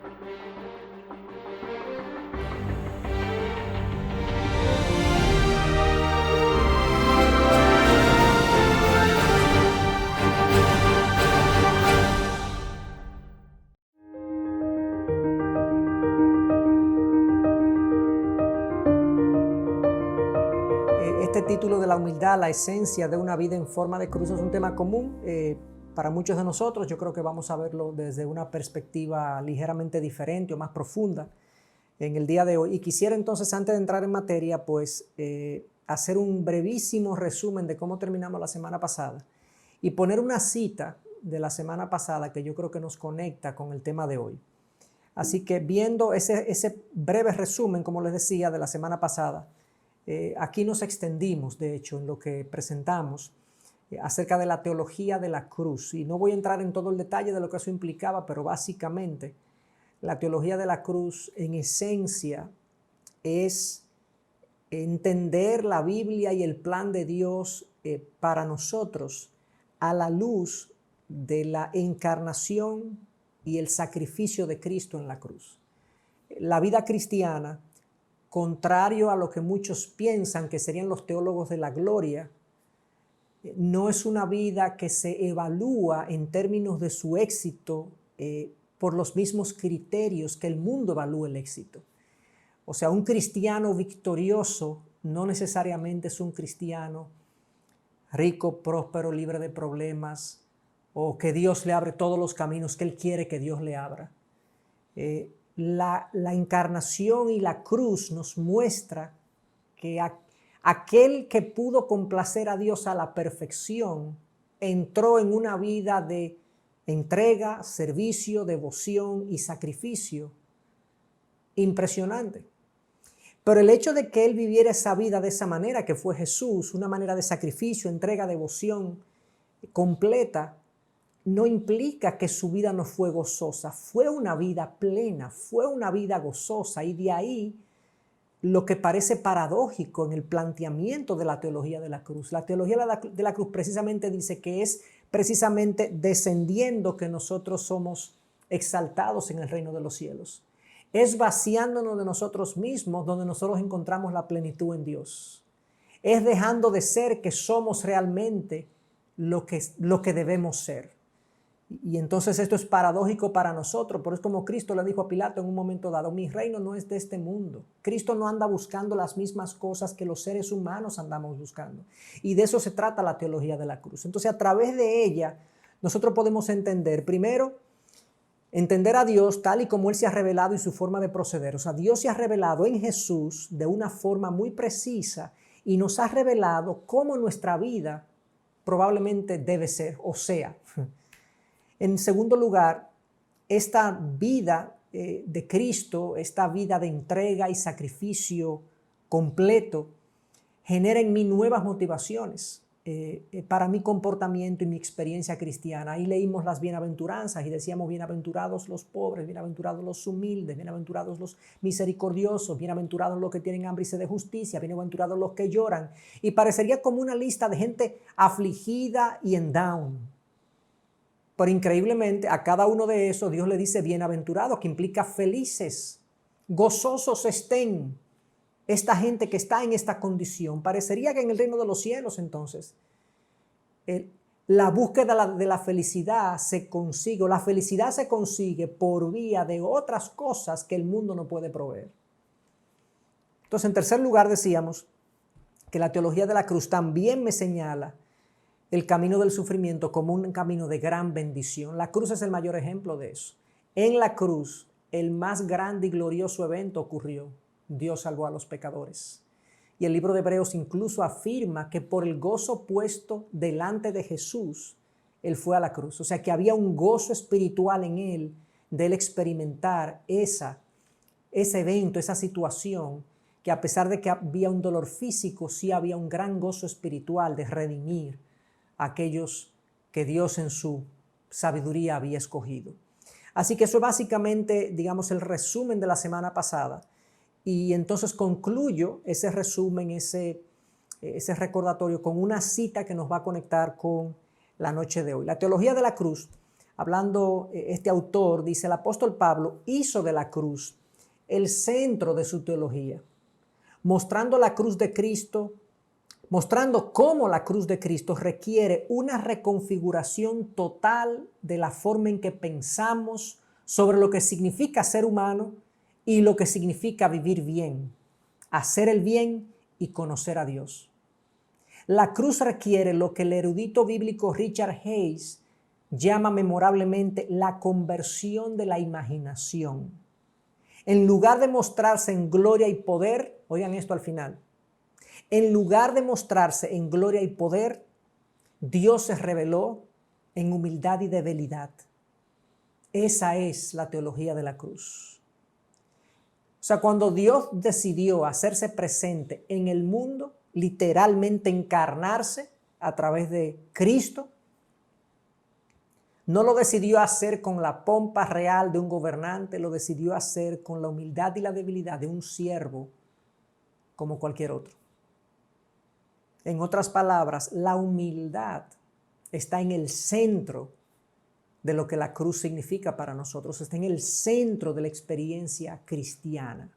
Este título de la humildad, la esencia de una vida en forma de cruz, es un tema común para muchos de nosotros. Yo creo que vamos a verlo desde una perspectiva ligeramente diferente o más profunda en el día de hoy. Y quisiera entonces, antes de entrar en materia, pues hacer un brevísimo resumen de cómo terminamos la semana pasada y poner una cita de la semana pasada que yo creo que nos conecta con el tema de hoy. Así que viendo ese breve resumen, como les decía, de la semana pasada, aquí nos extendimos, de hecho, en lo que presentamos acerca de la teología de la cruz. Y no voy a entrar en todo el detalle de lo que eso implicaba, pero básicamente la teología de la cruz en esencia es entender la Biblia y el plan de Dios para nosotros a la luz de la encarnación y el sacrificio de Cristo en la cruz. La vida cristiana, contrario a lo que muchos piensan que serían los teólogos de la gloria, no es una vida que se evalúa en términos de su éxito por los mismos criterios que el mundo evalúa el éxito. O sea, un cristiano victorioso no necesariamente es un cristiano rico, próspero, libre de problemas, o que Dios le abre todos los caminos que Él quiere que Dios le abra. La encarnación y la cruz nos muestra que aquel que pudo complacer a Dios a la perfección entró en una vida de entrega, servicio, devoción y sacrificio impresionante. Pero el hecho de que Él viviera esa vida de esa manera, que fue Jesús, una manera de sacrificio, entrega, devoción completa, no implica que su vida no fue gozosa. Fue una vida plena, fue una vida gozosa, y de ahí lo que parece paradójico en el planteamiento de la teología de la cruz. La teología de la cruz precisamente dice que es precisamente descendiendo que nosotros somos exaltados en el reino de los cielos. Es vaciándonos de nosotros mismos donde nosotros encontramos la plenitud en Dios. Es dejando de ser que somos realmente lo que debemos ser. Y entonces esto es paradójico para nosotros, pero es como Cristo le dijo a Pilato en un momento dado: mi reino no es de este mundo. Cristo no anda buscando las mismas cosas que los seres humanos andamos buscando. Y de eso se trata la teología de la cruz. Entonces, a través de ella, nosotros podemos entender, primero, entender a Dios tal y como Él se ha revelado y su forma de proceder. O sea, Dios se ha revelado en Jesús de una forma muy precisa y nos ha revelado cómo nuestra vida probablemente debe ser, o sea. En segundo lugar, esta vida de Cristo, esta vida de entrega y sacrificio completo, genera en mí nuevas motivaciones para mi comportamiento y mi experiencia cristiana. Ahí leímos las bienaventuranzas y decíamos: bienaventurados los pobres, bienaventurados los humildes, bienaventurados los misericordiosos, bienaventurados los que tienen hambre y sed de justicia, bienaventurados los que lloran. Y parecería como una lista de gente afligida y en down. Pero increíblemente a cada uno de esos Dios le dice bienaventurados, que implica felices, gozosos estén esta gente que está en esta condición. Parecería que en el reino de los cielos entonces la búsqueda de la felicidad se consigue, o la felicidad se consigue por vía de otras cosas que el mundo no puede proveer. Entonces, en tercer lugar, decíamos que la teología de la cruz también me señala el camino del sufrimiento como un camino de gran bendición. La cruz es el mayor ejemplo de eso. En la cruz, el más grande y glorioso evento ocurrió. Dios salvó a los pecadores. Y el libro de Hebreos incluso afirma que por el gozo puesto delante de Jesús, Él fue a la cruz. O sea que había un gozo espiritual en Él, de Él experimentar ese evento, esa situación, que a pesar de que había un dolor físico, sí había un gran gozo espiritual de redimir aquellos que Dios en su sabiduría había escogido. Así que eso es básicamente, digamos, el resumen de la semana pasada. Y entonces concluyo ese resumen, ese recordatorio con una cita que nos va a conectar con la noche de hoy. La teología de la cruz hablando este autor, dice, el apóstol Pablo hizo de la cruz el centro de su teología, mostrando la cruz de Cristo, mostrando cómo la cruz de Cristo requiere una reconfiguración total de la forma en que pensamos sobre lo que significa ser humano y lo que significa vivir bien, hacer el bien y conocer a Dios. La cruz requiere lo que el erudito bíblico Richard Hayes llama memorablemente la conversión de la imaginación. En lugar de mostrarse en gloria y poder, oigan esto al final, en lugar de mostrarse en gloria y poder, Dios se reveló en humildad y debilidad. Esa es la teología de la cruz. O sea, cuando Dios decidió hacerse presente en el mundo, literalmente encarnarse a través de Cristo, no lo decidió hacer con la pompa real de un gobernante, lo decidió hacer con la humildad y la debilidad de un siervo como cualquier otro. En otras palabras, la humildad está en el centro de lo que la cruz significa para nosotros, está en el centro de la experiencia cristiana.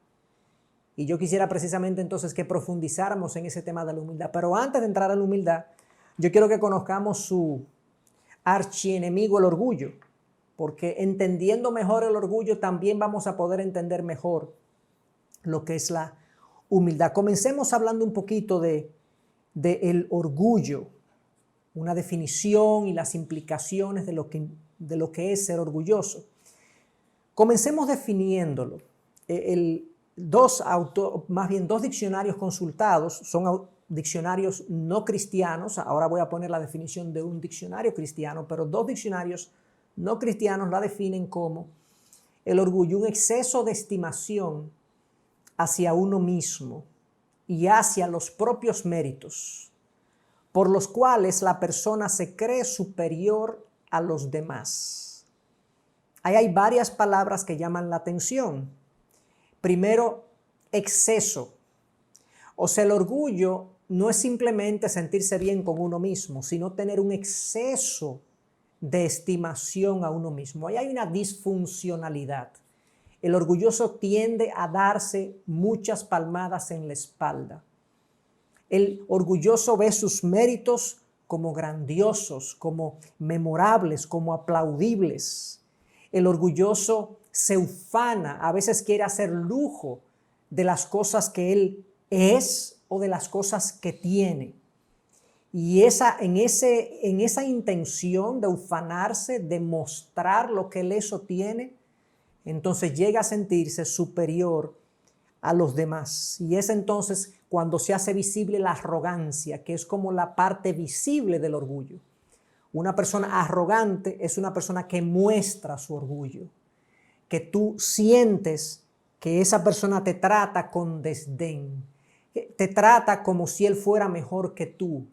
Y yo quisiera precisamente entonces que profundizáramos en ese tema de la humildad. Pero antes de entrar a la humildad, yo quiero que conozcamos su archienemigo, el orgullo, porque entendiendo mejor el orgullo también vamos a poder entender mejor lo que es la humildad. Comencemos hablando un poquito de el orgullo, una definición y las implicaciones de lo que es ser orgulloso. Comencemos definiéndolo. Dos diccionarios consultados son diccionarios no cristianos. Ahora voy a poner la definición de un diccionario cristiano, pero dos diccionarios no cristianos la definen como el orgullo, un exceso de estimación hacia uno mismo y hacia los propios méritos, por los cuales la persona se cree superior a los demás. Ahí hay varias palabras que llaman la atención. Primero, exceso. O sea, el orgullo no es simplemente sentirse bien con uno mismo, sino tener un exceso de estimación a uno mismo. Ahí hay una disfuncionalidad. El orgulloso tiende a darse muchas palmadas en la espalda. El orgulloso ve sus méritos como grandiosos, como memorables, como aplaudibles. El orgulloso se ufana, a veces quiere hacer lujo de las cosas que él es o de las cosas que tiene. Y en esa intención de ufanarse, de mostrar lo que él es o tiene, entonces llega a sentirse superior a los demás. Y es entonces cuando se hace visible la arrogancia, que es como la parte visible del orgullo. Una persona arrogante es una persona que muestra su orgullo, que tú sientes que esa persona te trata con desdén, te trata como si él fuera mejor que tú,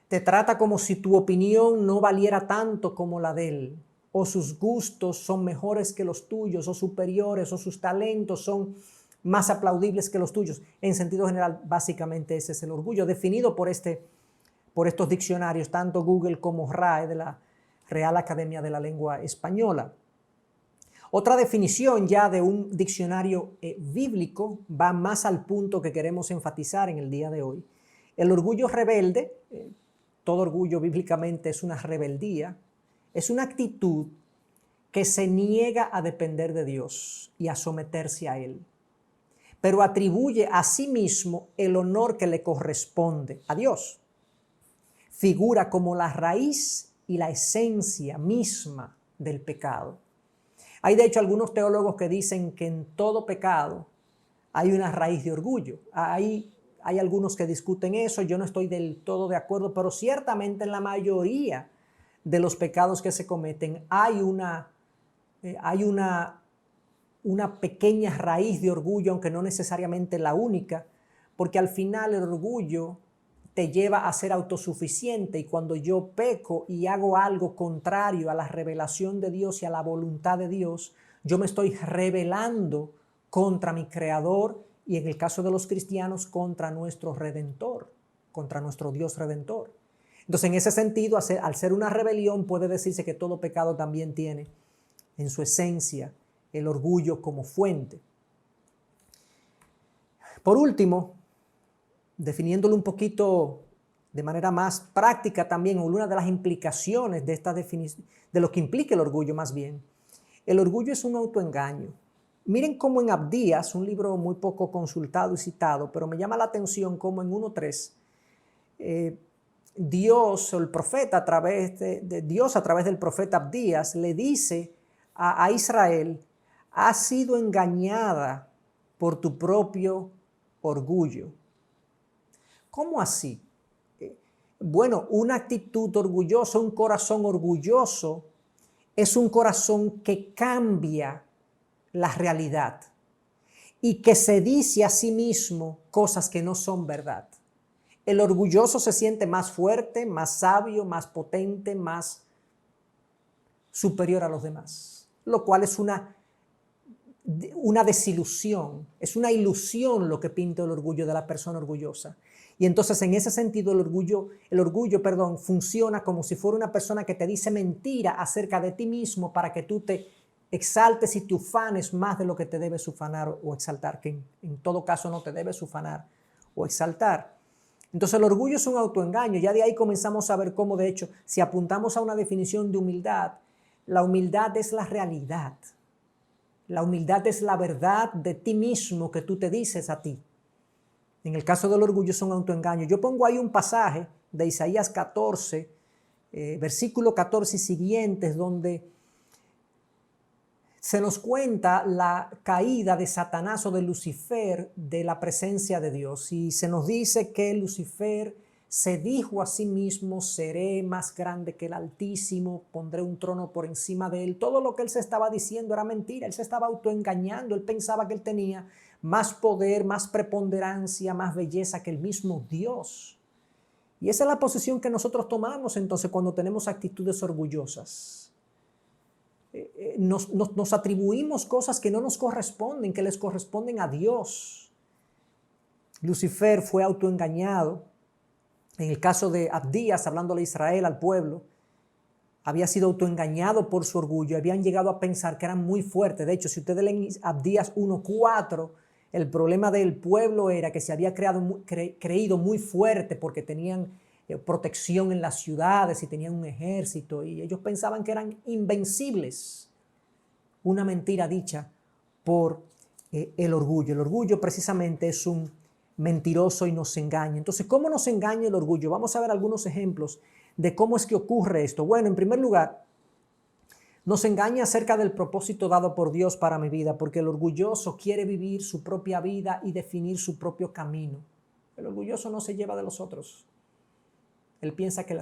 te trata como si tu opinión no valiera tanto como la de él, o sus gustos son mejores que los tuyos, o superiores, o sus talentos son más aplaudibles que los tuyos. En sentido general, básicamente ese es el orgullo, definido por estos diccionarios, tanto Google como RAE, de la Real Academia de la Lengua Española. Otra definición ya de un diccionario bíblico va más al punto que queremos enfatizar en el día de hoy. El orgullo rebelde, todo orgullo bíblicamente es una rebeldía, es una actitud que se niega a depender de Dios y a someterse a Él, pero atribuye a sí mismo el honor que le corresponde a Dios. Figura como la raíz y la esencia misma del pecado. Hay de hecho algunos teólogos que dicen que en todo pecado hay una raíz de orgullo. Hay algunos que discuten eso, yo no estoy del todo de acuerdo, pero ciertamente en la mayoría de los pecados que se cometen hay una pequeña raíz de orgullo, aunque no necesariamente la única, porque al final el orgullo te lleva a ser autosuficiente, y cuando yo peco y hago algo contrario a la revelación de Dios y a la voluntad de Dios, yo me estoy rebelando contra mi Creador y, en el caso de los cristianos, contra nuestro Redentor, contra nuestro Dios Redentor. Entonces, en ese sentido, al ser una rebelión, puede decirse que todo pecado también tiene en su esencia el orgullo como fuente. Por último, definiéndolo un poquito de manera más práctica también, o una de las implicaciones de esta definición, de lo que implica el orgullo más bien, el orgullo es un autoengaño. Miren cómo en Abdías, un libro muy poco consultado y citado, pero me llama la atención cómo en 1:3, Dios o el profeta a través Dios a través del profeta Abdías le dice a Israel: has sido engañada por tu propio orgullo. ¿Cómo así? Bueno, una actitud orgullosa, un corazón orgulloso, es un corazón que cambia la realidad y que se dice a sí mismo cosas que no son verdad. El orgulloso se siente más fuerte, más sabio, más potente, más superior a los demás, lo cual es una desilusión, es una ilusión lo que pinta el orgullo de la persona orgullosa. Y entonces en ese sentido el orgullo, funciona como si fuera una persona que te dice mentira acerca de ti mismo para que tú te exaltes y te ufanes más de lo que te debes ufanar o exaltar, que en todo caso no te debes ufanar o exaltar. Entonces el orgullo es un autoengaño. Ya de ahí comenzamos a ver cómo, de hecho, si apuntamos a una definición de humildad, la humildad es la realidad. La humildad es la verdad de ti mismo que tú te dices a ti. En el caso del orgullo es un autoengaño. Yo pongo ahí un pasaje de Isaías 14, versículo 14 y siguientes, donde se nos cuenta la caída de Satanás o de Lucifer de la presencia de Dios. Y se nos dice que Lucifer se dijo a sí mismo: seré más grande que el Altísimo, pondré un trono por encima de él. Todo lo que él se estaba diciendo era mentira, él se estaba autoengañando, él pensaba que él tenía más poder, más preponderancia, más belleza que el mismo Dios. Y esa es la posición que nosotros tomamos entonces cuando tenemos actitudes orgullosas. Nos atribuimos cosas que no nos corresponden, que les corresponden a Dios. Lucifer fue autoengañado. En el caso de Abdías, hablándole a Israel, al pueblo, había sido autoengañado por su orgullo. Habían llegado a pensar que eran muy fuertes. De hecho, si ustedes leen Abdías 1:4, el problema del pueblo era que se había creído muy fuerte porque tenían protección en las ciudades y tenían un ejército y ellos pensaban que eran invencibles. Una mentira dicha por el orgullo. El orgullo precisamente es un mentiroso y nos engaña. Entonces, ¿cómo nos engaña el orgullo? Vamos a ver algunos ejemplos de cómo es que ocurre esto. Bueno, en primer lugar, nos engaña acerca del propósito dado por Dios para mi vida, porque el orgulloso quiere vivir su propia vida y definir su propio camino. El orgulloso no se lleva de los otros. Él piensa que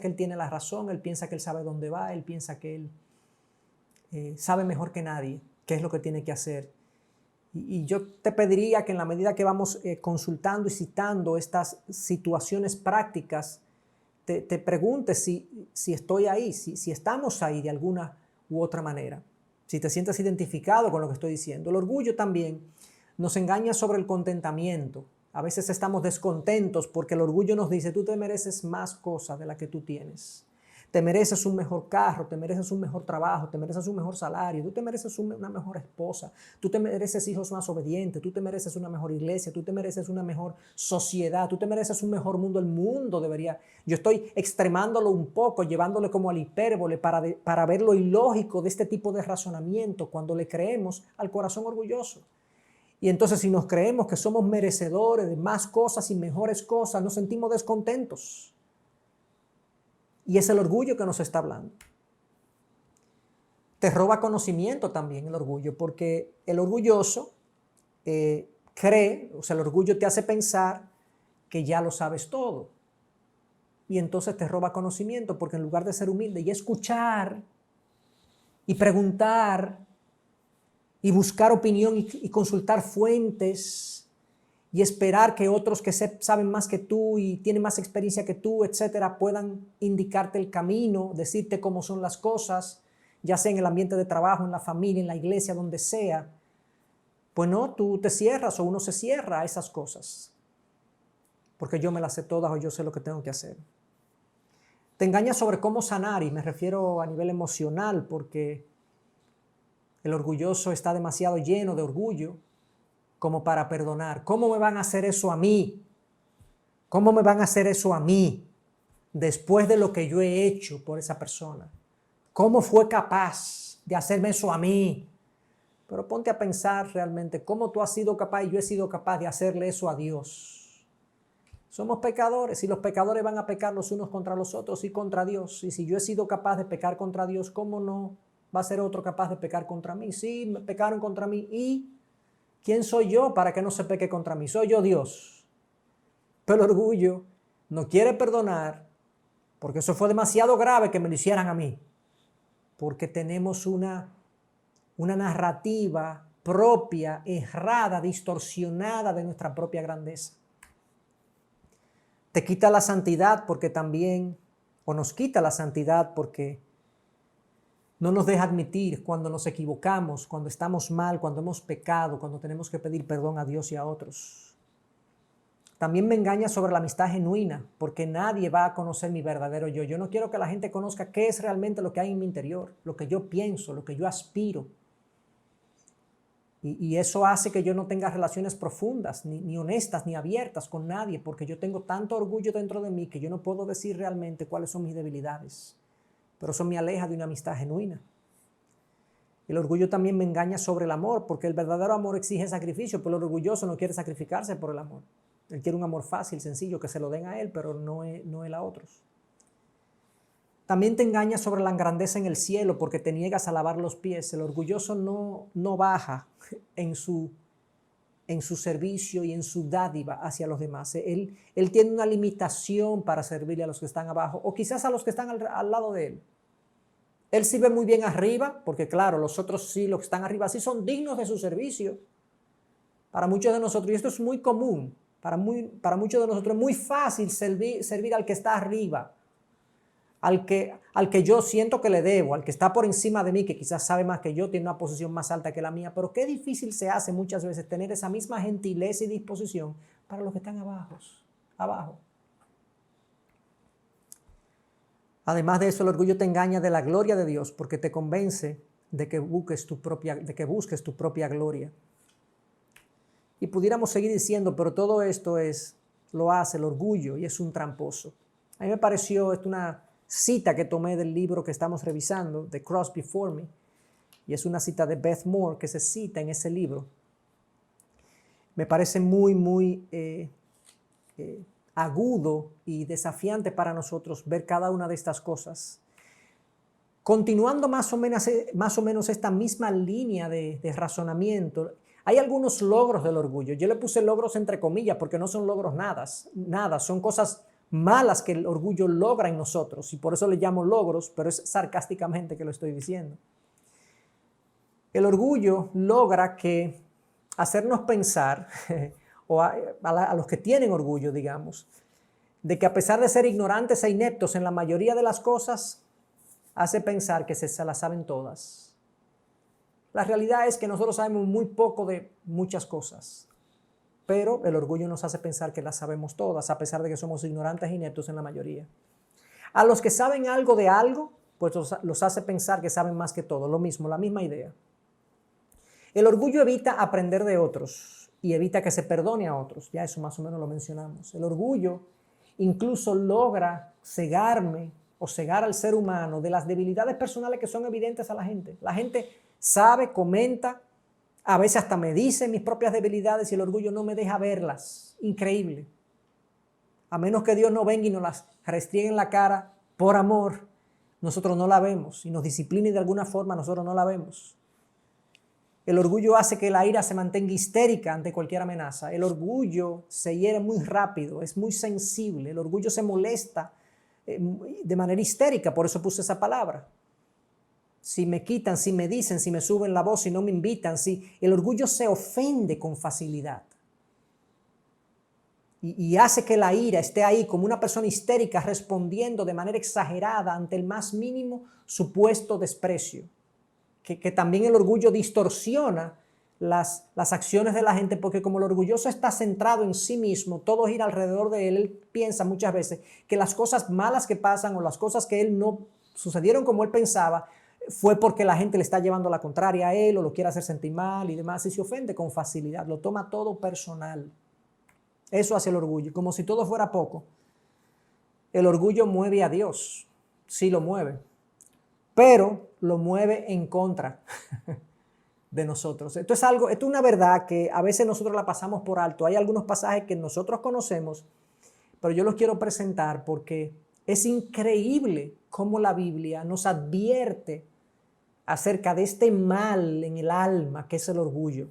él tiene la razón, él piensa que él sabe dónde va, él piensa que él sabe mejor que nadie qué es lo que tiene que hacer. Y yo te pediría que en la medida que vamos consultando y citando estas situaciones prácticas, te preguntes si estoy ahí, si estamos ahí de alguna u otra manera, si te sientes identificado con lo que estoy diciendo. El orgullo también nos engaña sobre el contentamiento. A veces estamos descontentos porque el orgullo nos dice: tú te mereces más cosas de las que tú tienes. Te mereces un mejor carro, te mereces un mejor trabajo, te mereces un mejor salario, tú te mereces una mejor esposa, tú te mereces hijos más obedientes, tú te mereces una mejor iglesia, tú te mereces una mejor sociedad, tú te mereces un mejor mundo. El mundo debería... Yo estoy extremándolo un poco, llevándole como al hipérbole para ver lo ilógico de este tipo de razonamiento cuando le creemos al corazón orgulloso. Y entonces, si nos creemos que somos merecedores de más cosas y mejores cosas, nos sentimos descontentos. Y es el orgullo que nos está hablando. Te roba conocimiento también el orgullo, porque el orgulloso cree, o sea, el orgullo te hace pensar que ya lo sabes todo. Y entonces te roba conocimiento, porque en lugar de ser humilde y escuchar y preguntar y buscar opinión y consultar fuentes y esperar que otros que saben más que tú y tienen más experiencia que tú, etcétera, puedan indicarte el camino, decirte cómo son las cosas, ya sea en el ambiente de trabajo, en la familia, en la iglesia, donde sea. Pues no, tú te cierras o uno se cierra a esas cosas, porque yo me las sé todas o yo sé lo que tengo que hacer. Te engaña sobre cómo sanar, y me refiero a nivel emocional, porque el orgulloso está demasiado lleno de orgullo como para perdonar. ¿Cómo me van a hacer eso a mí? ¿Cómo me van a hacer eso a mí después de lo que yo he hecho por esa persona? ¿Cómo fue capaz de hacerme eso a mí? Pero ponte a pensar realmente cómo tú has sido capaz y yo he sido capaz de hacerle eso a Dios. Somos pecadores y los pecadores van a pecar los unos contra los otros y contra Dios. Y si yo he sido capaz de pecar contra Dios, ¿cómo no va a ser otro capaz de pecar contra mí? Sí, me pecaron contra mí. ¿Y quién soy yo para que no se peque contra mí? Soy yo Dios. Pero el orgullo no quiere perdonar porque eso fue demasiado grave que me lo hicieran a mí. Porque tenemos una narrativa propia, errada, distorsionada de nuestra propia grandeza. Te quita la santidad porque también, o nos quita la santidad porque no nos deja admitir cuando nos equivocamos, cuando estamos mal, cuando hemos pecado, cuando tenemos que pedir perdón a Dios y a otros. También me engaña sobre la amistad genuina, porque nadie va a conocer mi verdadero yo. Yo no quiero que la gente conozca qué es realmente lo que hay en mi interior, lo que yo pienso, lo que yo aspiro. Y eso hace que yo no tenga relaciones profundas, ni honestas, ni abiertas con nadie, porque yo tengo tanto orgullo dentro de mí que yo no puedo decir realmente cuáles son mis debilidades. Pero eso me aleja de una amistad genuina. El orgullo también me engaña sobre el amor, porque el verdadero amor exige sacrificio, pero el orgulloso no quiere sacrificarse por el amor. Él quiere un amor fácil, sencillo, que se lo den a él, pero no él a otros. También te engaña sobre la grandeza en el cielo porque te niegas a lavar los pies. El orgulloso no baja en su servicio y en su dádiva hacia los demás. Él tiene una limitación para servirle a los que están abajo o quizás a los que están al lado de él. Él sí ve muy bien arriba porque claro, los otros sí, los que están arriba sí son dignos de su servicio. Para muchos de nosotros, y esto es muy común, para muchos de nosotros es muy fácil servir al que está arriba. Al que yo siento que le debo, al que está por encima de mí, que quizás sabe más que yo, tiene una posición más alta que la mía, pero qué difícil se hace muchas veces tener esa misma gentileza y disposición para los que están abajo. Además de eso, el orgullo te engaña de la gloria de Dios porque te convence de que busques tu propia gloria. Y pudiéramos seguir diciendo, pero todo esto lo hace el orgullo y es un tramposo. A mí me pareció, esto una cita que tomé del libro que estamos revisando, The Cross Before Me, y es una cita de Beth Moore que se cita en ese libro. Me parece muy, muy agudo y desafiante para nosotros ver cada una de estas cosas. Continuando más o menos esta misma línea de razonamiento, hay algunos logros del orgullo. Yo le puse logros entre comillas porque no son logros nada, son cosas malas que el orgullo logra en nosotros y por eso le llamo logros, pero es sarcásticamente que lo estoy diciendo. El orgullo logra hacernos pensar, o a los que tienen orgullo, digamos, de que a pesar de ser ignorantes e ineptos en la mayoría de las cosas, hace pensar que se las saben todas. La realidad es que nosotros sabemos muy poco de muchas cosas. Pero el orgullo nos hace pensar que las sabemos todas, a pesar de que somos ignorantes e ineptos en la mayoría. A los que saben algo de algo, pues los hace pensar que saben más que todo. Lo mismo, la misma idea. El orgullo evita aprender de otros y evita que se perdone a otros. Ya eso más o menos lo mencionamos. El orgullo incluso logra cegarme o cegar al ser humano de las debilidades personales que son evidentes a la gente. La gente sabe, comenta, a veces hasta me dicen mis propias debilidades y el orgullo no me deja verlas. Increíble. A menos que Dios no venga y nos las restriegue en la cara por amor, nosotros no la vemos. Y nos discipline de alguna forma, nosotros no la vemos. El orgullo hace que la ira se mantenga histérica ante cualquier amenaza. El orgullo se hiere muy rápido, es muy sensible. El orgullo se molesta de manera histérica, por eso puse esa palabra. Si me quitan, si me dicen, si me suben la voz, si no me invitan, el orgullo se ofende con facilidad. Y hace que la ira esté ahí como una persona histérica respondiendo de manera exagerada ante el más mínimo supuesto desprecio. Que también el orgullo distorsiona las acciones de la gente, porque como el orgulloso está centrado en sí mismo, todo gira alrededor de él. Él piensa muchas veces que las cosas malas que pasan o las cosas que él no sucedieron como él pensaba, fue porque la gente le está llevando la contraria a él o lo quiere hacer sentir mal y demás, y se ofende con facilidad, lo toma todo personal. Eso hace el orgullo, como si todo fuera poco. El orgullo mueve a Dios, sí lo mueve, pero lo mueve en contra de nosotros. Esto es una verdad que a veces nosotros la pasamos por alto. Hay algunos pasajes que nosotros conocemos, pero yo los quiero presentar porque es increíble cómo la Biblia nos advierte acerca de este mal en el alma que es el orgullo.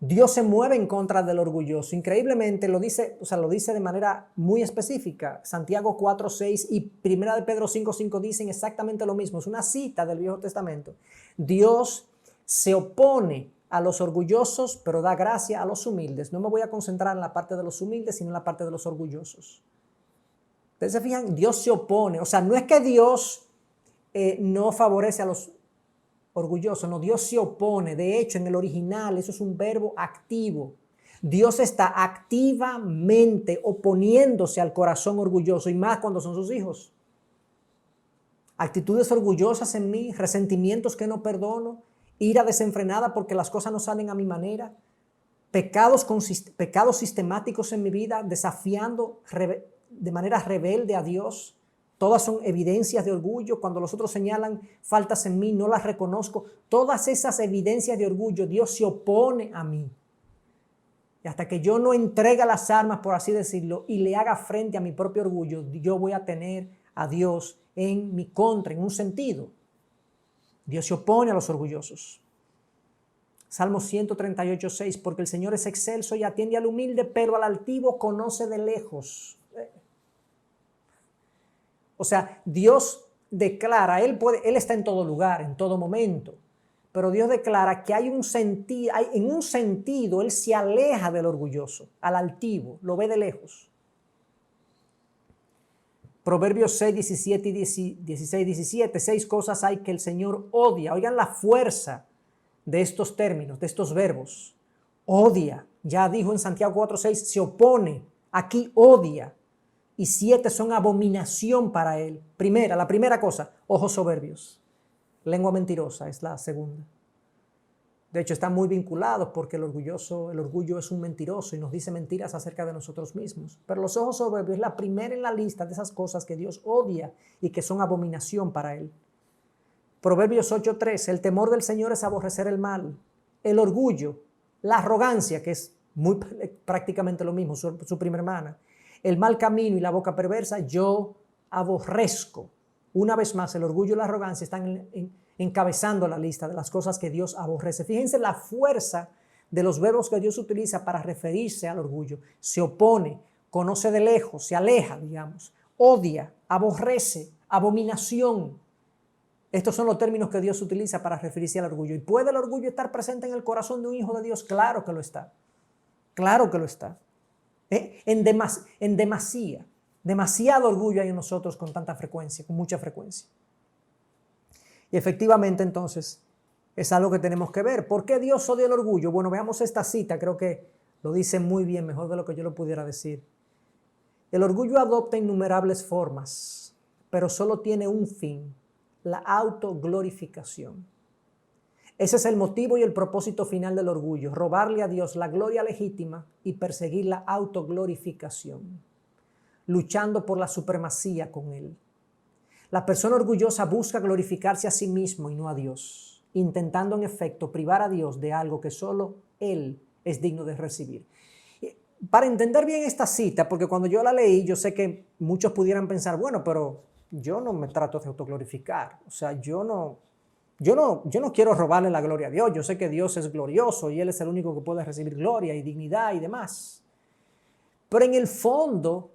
Dios se mueve en contra del orgulloso. Increíblemente lo dice de manera muy específica. Santiago 4:6 y 1 de Pedro 5:5 dicen exactamente lo mismo. Es una cita del Viejo Testamento. Dios se opone a los orgullosos, pero da gracia a los humildes. No me voy a concentrar en la parte de los humildes, sino en la parte de los orgullosos. Ustedes se fijan, Dios se opone. O sea, no es que Dios no favorece a los orgullosos, no, Dios se opone. De hecho, en el original eso es un verbo activo. Dios está activamente oponiéndose al corazón orgulloso, y más cuando son sus hijos. Actitudes orgullosas en mí, resentimientos que no perdono, ira desenfrenada porque las cosas no salen a mi manera, pecados sistemáticos en mi vida, desafiando de manera rebelde a Dios. Todas son evidencias de orgullo. Cuando los otros señalan faltas en mí, no las reconozco. Todas esas evidencias de orgullo, Dios se opone a mí. Y hasta que yo no entregue las armas, por así decirlo, y le haga frente a mi propio orgullo, yo voy a tener a Dios en mi contra, en un sentido. Dios se opone a los orgullosos. Salmo 138:6, porque el Señor es excelso y atiende al humilde, pero al altivo conoce de lejos. O sea, Dios declara, Él está en todo lugar, en todo momento, pero Dios declara que en un sentido, Él se aleja del orgulloso, al altivo, lo ve de lejos. Proverbios 6, 17 y 16, 17, 6 cosas hay que el Señor odia. Oigan la fuerza de estos términos, de estos verbos. Odia, ya dijo en Santiago 4:6, se opone, aquí odia. Y 7 son abominación para él. La primera cosa, ojos soberbios. Lengua mentirosa es la segunda. De hecho, están muy vinculados porque el orgullo es un mentiroso y nos dice mentiras acerca de nosotros mismos. Pero los ojos soberbios es la primera en la lista de esas cosas que Dios odia y que son abominación para él. Proverbios 8:3, el temor del Señor es aborrecer el mal. El orgullo, la arrogancia, que es prácticamente lo mismo, su prima hermana. El mal camino y la boca perversa, yo aborrezco. Una vez más, el orgullo y la arrogancia están encabezando la lista de las cosas que Dios aborrece. Fíjense la fuerza de los verbos que Dios utiliza para referirse al orgullo. Se opone, conoce de lejos, se aleja, digamos, odia, aborrece, abominación. Estos son los términos que Dios utiliza para referirse al orgullo. ¿Y puede el orgullo estar presente en el corazón de un hijo de Dios? Claro que lo está. Claro que lo está. En demasía. Demasiado orgullo hay en nosotros con tanta frecuencia, con mucha frecuencia. Y efectivamente, entonces, es algo que tenemos que ver. ¿Por qué Dios odia el orgullo? Bueno, veamos esta cita, creo que lo dice muy bien, mejor de lo que yo lo pudiera decir. El orgullo adopta innumerables formas, pero solo tiene un fin, la autoglorificación. Ese es el motivo y el propósito final del orgullo, robarle a Dios la gloria legítima y perseguir la autoglorificación, luchando por la supremacía con Él. La persona orgullosa busca glorificarse a sí mismo y no a Dios, intentando en efecto privar a Dios de algo que solo Él es digno de recibir. Para entender bien esta cita, porque cuando yo la leí, yo sé que muchos pudieran pensar, bueno, pero yo no me trato de autoglorificar, o sea, yo no quiero robarle la gloria a Dios. Yo sé que Dios es glorioso y Él es el único que puede recibir gloria y dignidad y demás. Pero en el fondo,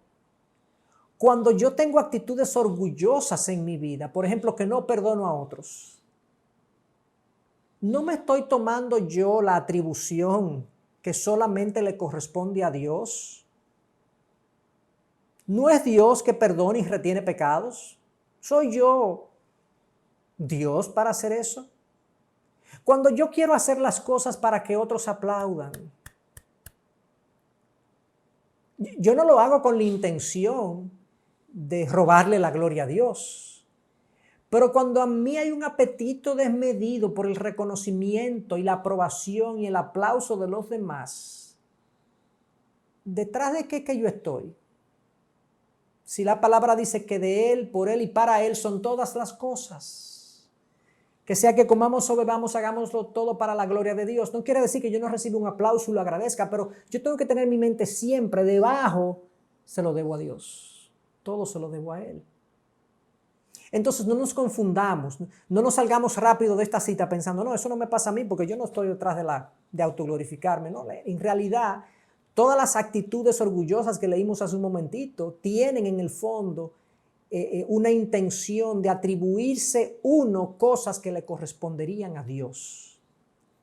cuando yo tengo actitudes orgullosas en mi vida, por ejemplo, que no perdono a otros, no me estoy tomando yo la atribución que solamente le corresponde a Dios. ¿No es Dios que perdona y retiene pecados? ¿Soy yo Dios para hacer eso? Cuando yo quiero hacer las cosas para que otros aplaudan, yo no lo hago con la intención de robarle la gloria a Dios. Pero cuando a mí hay un apetito desmedido por el reconocimiento y la aprobación y el aplauso de los demás, ¿detrás de qué que yo estoy? Si la palabra dice que de Él, por Él y para Él son todas las cosas. Que sea que comamos o bebamos, hagámoslo todo para la gloria de Dios. No quiere decir que yo no reciba un aplauso y lo agradezca, pero yo tengo que tener mi mente siempre debajo, se lo debo a Dios. Todo se lo debo a Él. Entonces no nos confundamos, no nos salgamos rápido de esta cita pensando, no, eso no me pasa a mí porque yo no estoy detrás de autoglorificarme. No, en realidad, todas las actitudes orgullosas que leímos hace un momentito tienen en el fondo una intención de atribuirse uno cosas que le corresponderían a Dios.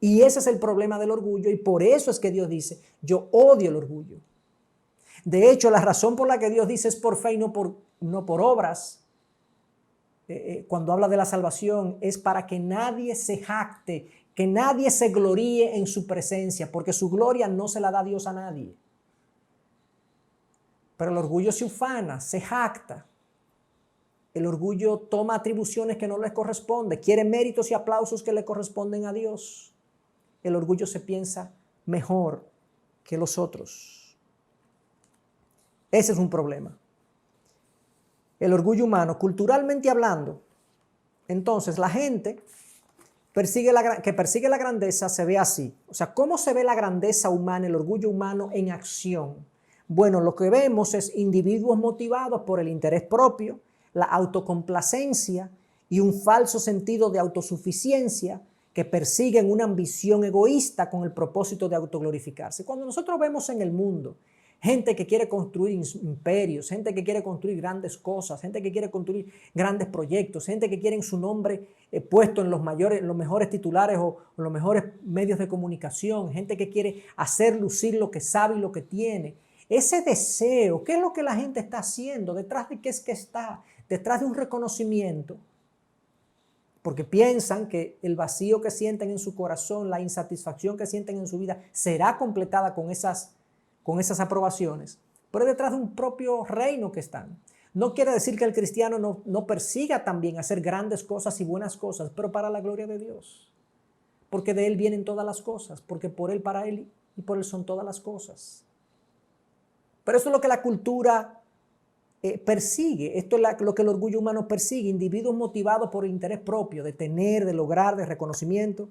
Y ese es el problema del orgullo y por eso es que Dios dice, yo odio el orgullo. De hecho, la razón por la que Dios dice es por fe y no por obras. Cuando habla de la salvación es para que nadie se jacte, que nadie se gloríe en su presencia, porque su gloria no se la da Dios a nadie. Pero el orgullo se ufana, se jacta. El orgullo toma atribuciones que no les corresponden, quiere méritos y aplausos que le corresponden a Dios. El orgullo se piensa mejor que los otros. Ese es un problema. El orgullo humano, culturalmente hablando, entonces la gente que persigue la grandeza se ve así. O sea, ¿cómo se ve la grandeza humana, el orgullo humano en acción? Bueno, lo que vemos es individuos motivados por el interés propio, la autocomplacencia y un falso sentido de autosuficiencia que persiguen una ambición egoísta con el propósito de autoglorificarse. Cuando nosotros vemos en el mundo gente que quiere construir imperios, gente que quiere construir grandes cosas, gente que quiere construir grandes proyectos, gente que quiere su nombre puesto en los mejores titulares o los mejores medios de comunicación, gente que quiere hacer lucir lo que sabe y lo que tiene. Ese deseo, ¿qué es lo que la gente está haciendo? ¿Detrás de qué es que está? Detrás de un reconocimiento. Porque piensan que el vacío que sienten en su corazón, la insatisfacción que sienten en su vida, será completada con esas aprobaciones, pero detrás de un propio reino que están. No quiere decir que el cristiano no persiga también hacer grandes cosas y buenas cosas, pero para la gloria de Dios. Porque de Él vienen todas las cosas, porque por Él, para Él y por Él son todas las cosas. Pero eso es lo que la cultura persigue, esto es lo que el orgullo humano persigue, individuos motivados por el interés propio, de tener, de lograr, de reconocimiento,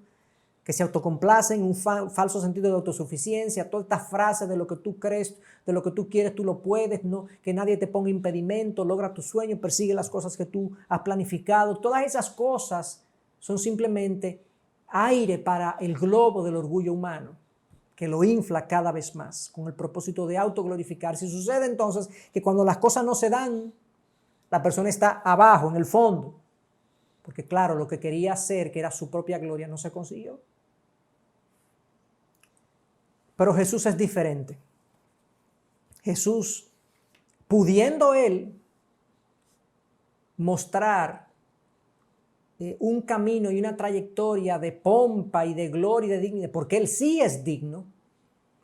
que se autocomplacen, un falso sentido de autosuficiencia, todas estas frases de lo que tú crees, de lo que tú quieres, tú lo puedes, no, que nadie te ponga impedimento, logra tus sueños, persigue las cosas que tú has planificado. Todas esas cosas son simplemente aire para el globo del orgullo humano, que lo infla cada vez más con el propósito de autoglorificarse. Y sucede entonces que cuando las cosas no se dan, la persona está abajo, en el fondo, porque claro, lo que quería hacer, que era su propia gloria, no se consiguió. Pero Jesús es diferente. Jesús, pudiendo Él mostrar un camino y una trayectoria de pompa y de gloria y de dignidad, porque Él sí es digno,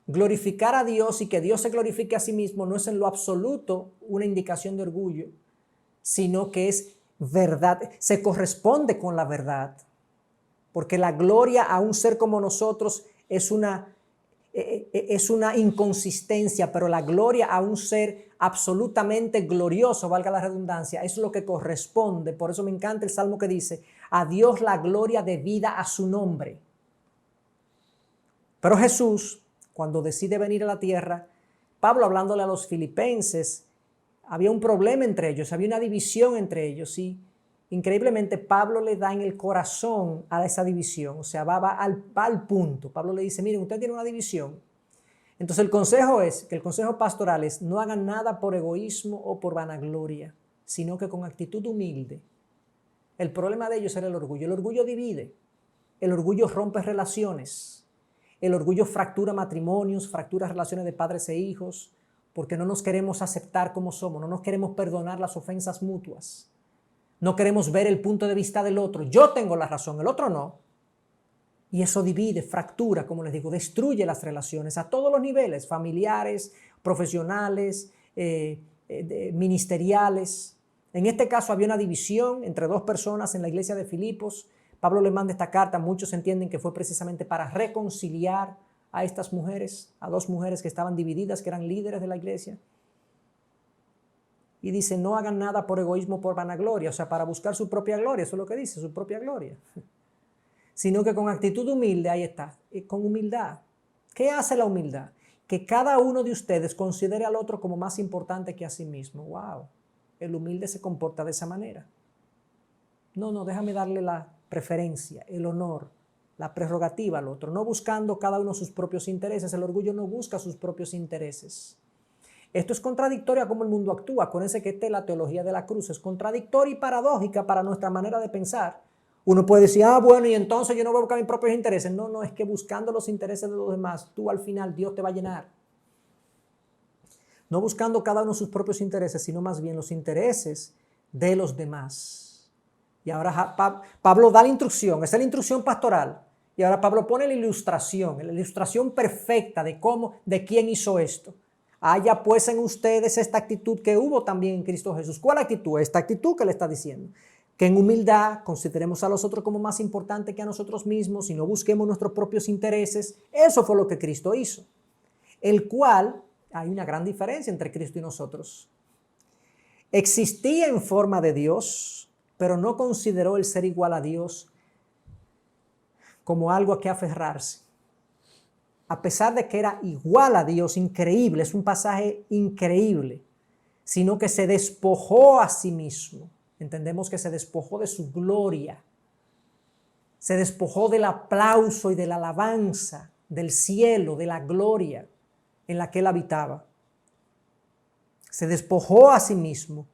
glorificar a Dios y que Dios se glorifique a sí mismo no es en lo absoluto una indicación de orgullo, sino que es verdad, se corresponde con la verdad, porque la gloria a un ser como nosotros es una inconsistencia, pero la gloria a un ser absolutamente glorioso, valga la redundancia, es lo que corresponde. Por eso me encanta el salmo que dice, a Dios la gloria debida a su nombre. Pero Jesús, cuando decide venir a la tierra, Pablo hablándole a los filipenses, había un problema entre ellos, había una división entre ellos y increíblemente Pablo le da en el corazón a esa división, o sea, va al punto. Pablo le dice, miren, usted tiene una división. Entonces el consejo pastoral es, no hagan nada por egoísmo o por vanagloria, sino que con actitud humilde. El problema de ellos era el orgullo divide, el orgullo rompe relaciones, el orgullo fractura matrimonios, fractura relaciones de padres e hijos, porque no nos queremos aceptar como somos, no nos queremos perdonar las ofensas mutuas. No queremos ver el punto de vista del otro. Yo tengo la razón, el otro no. Y eso divide, fractura, como les digo, destruye las relaciones a todos los niveles, familiares, profesionales, ministeriales. En este caso había una división entre dos personas en la iglesia de Filipos. Pablo le manda esta carta, muchos entienden que fue precisamente para reconciliar a estas mujeres, a dos mujeres que estaban divididas, que eran líderes de la iglesia. Y dice, no hagan nada por egoísmo, por vanagloria, o sea, para buscar su propia gloria, eso es lo que dice, su propia gloria. Sino que con actitud humilde, ahí está, con humildad. ¿Qué hace la humildad? Que cada uno de ustedes considere al otro como más importante que a sí mismo. ¡Wow! El humilde se comporta de esa manera. No, déjame darle la preferencia, el honor, la prerrogativa al otro, no buscando cada uno sus propios intereses. El orgullo no busca sus propios intereses. Esto es contradictorio a cómo el mundo actúa. Acuérdense que esta es la teología de la cruz. Es contradictoria y paradójica para nuestra manera de pensar. Uno puede decir, bueno, y entonces yo no voy a buscar mis propios intereses. No, es que buscando los intereses de los demás, tú al final Dios te va a llenar. No buscando cada uno sus propios intereses, sino más bien los intereses de los demás. Y ahora Pablo da la instrucción, esa es la instrucción pastoral. Y ahora Pablo pone la ilustración perfecta de quién hizo esto. Haya pues en ustedes esta actitud que hubo también en Cristo Jesús. ¿Cuál actitud? Esta actitud que le está diciendo. Que en humildad consideremos a los otros como más importante que a nosotros mismos y no busquemos nuestros propios intereses. Eso fue lo que Cristo hizo. El cual, hay una gran diferencia entre Cristo y nosotros. Existía en forma de Dios, pero no consideró el ser igual a Dios como algo a que aferrarse. A pesar de que era igual a Dios, increíble, es un pasaje increíble, sino que se despojó a sí mismo. Entendemos que se despojó de su gloria, se despojó del aplauso y de la alabanza del cielo, de la gloria en la que él habitaba. Se despojó a sí mismo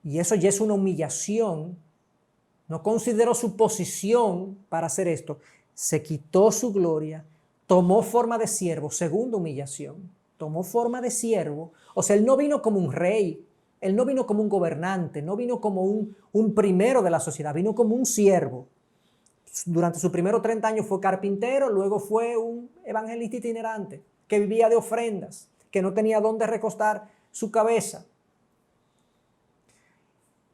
y eso ya es una humillación. No consideró su posición para hacer esto. Se quitó su gloria. Tomó forma de siervo, segunda humillación. Tomó forma de siervo. O sea, él no vino como un rey, él no vino como un gobernante, no vino como un primero de la sociedad, vino como un siervo. Durante sus primeros 30 años fue carpintero, luego fue un evangelista itinerante que vivía de ofrendas, que no tenía dónde recostar su cabeza.